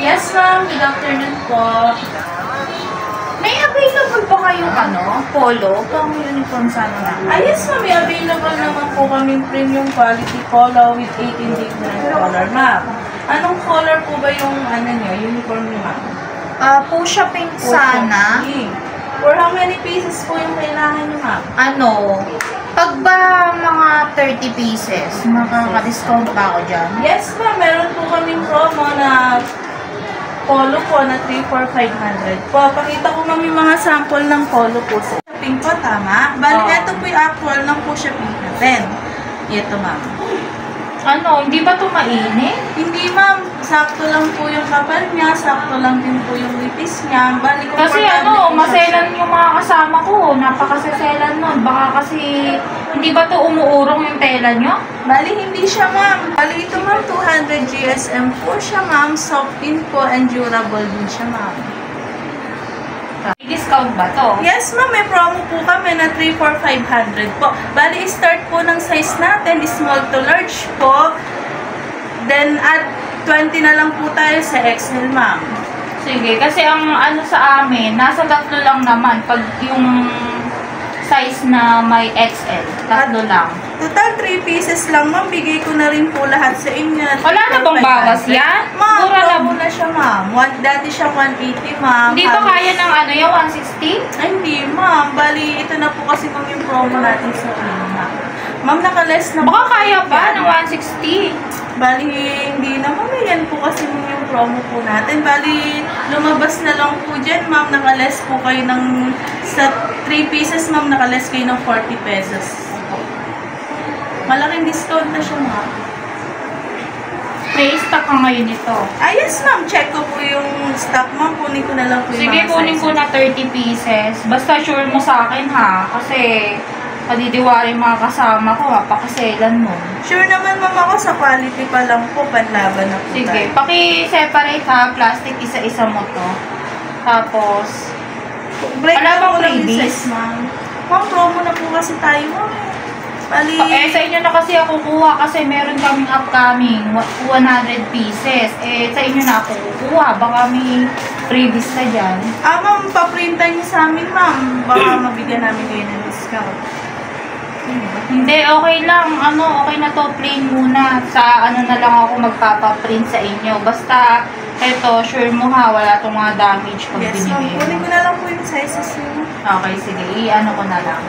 Yes, ma'am. Good afternoon po. May available ba kayong polo? Pang uniform sana na? Yes, ma'am. May available naman po kaming premium quality polo with 18 different color, ma'am. Anong color po ba yung uniform niyo, ma'am? Fuchsia pink sana. For how many pieces po yung kailangan niyo, ma'am? Pag ba mga 30 pieces, makaka-discount ba ako dyan? Yes, ma'am. Meron po kaming promo na polo po na 3,4,500 po. Pakita ko, ma'am, yung mga sample ng polo po sa pink po, tama? Bali, ito po yung actual ng Fuchsia pink natin. Ito, ma'am. Hindi ba ito mainit? Hindi, ma'am. Sakto lang po yung kapal niya. Sakto lang din po yung lipis niya. Bali, Kasi maselan yung mga kasama ko. Napakaseselan nun. Baka kasi, hindi ba ito umuurong yung tela nyo? Bali, hindi siya, ma'am. Bali, ito, ma'am, 200 GSM po siya, ma'am. Soft din po and durable din siya, ma'am. I-discount ba to? Yes, ma'am. May promo po kami na 3,4,500 po. Bali, start po ng size natin, small to large po. Then, at 20 na lang po tayo sa XL, ma'am. Sige, kasi ang sa amin, nasa 3 lang naman. Pag yung size na may XL, 3 lang. Total 3 pieces lang, ma'am. Bigay ko na rin po lahat sa inyo. Wala na bang bawas yan? Ma'am, Mura na. promo na siya, ma'am. Dati siya 180, ma'am. Hindi ba kaya ng yung 160? Ay, hindi, ma'am. Bali, ito na po kasi ma'am yung promo natin sa Pina. Ma'am, naka-less na po. Baka kaya pa ng 160? Bali, hindi na, ma'am. Yan po kasi ma'am yung promo po natin. Bali, lumabas na lang po dyan, ma'am. Naka-less po kayo ng, sa 3 pieces, ma'am, naka-less kayo ng 40 pesos. Malaking discount na siya, ma'am. May stock ka ngayon ito. Yes, ma'am. Check ko po yung stock, ma'am. Kunin ko na lang po yung Sige, mga kunin ko sizes. na 30 pieces. Basta sure mo sa akin, ha? Kasi, padidiwari mga kasama ko, ha? Pakaselan mo. Sure naman, ma'am, ako sa quality pa lang po. Panlaban na po Sige, tayo. paki-separate, ha? Plastic, isa-isa mo to. Tapos, Break Wala na bang po lang yung freebies? size, ma'am. Ma'am, promo na po kasi tayo, ma'am. Bali, sa inyo na kasi ako kukuha kasi meron kaming upcoming 100 pieces. Sa inyo na ako kukuha. Baka may freebies na dyan. ma'am, paprintan niyo sa amin, ma'am. Baka mabigyan namin kayo ng discount. Hindi, okay lang. Okay na to. Plain muna. Sa na lang ako magpapaprint sa inyo. Basta, eto, sure mo ha, wala tong mga damage pag Yes, ma'am. binibigay Kunin mo. ko na lang po yung sizes niyo. Okay, sige. I-ano ko na lang.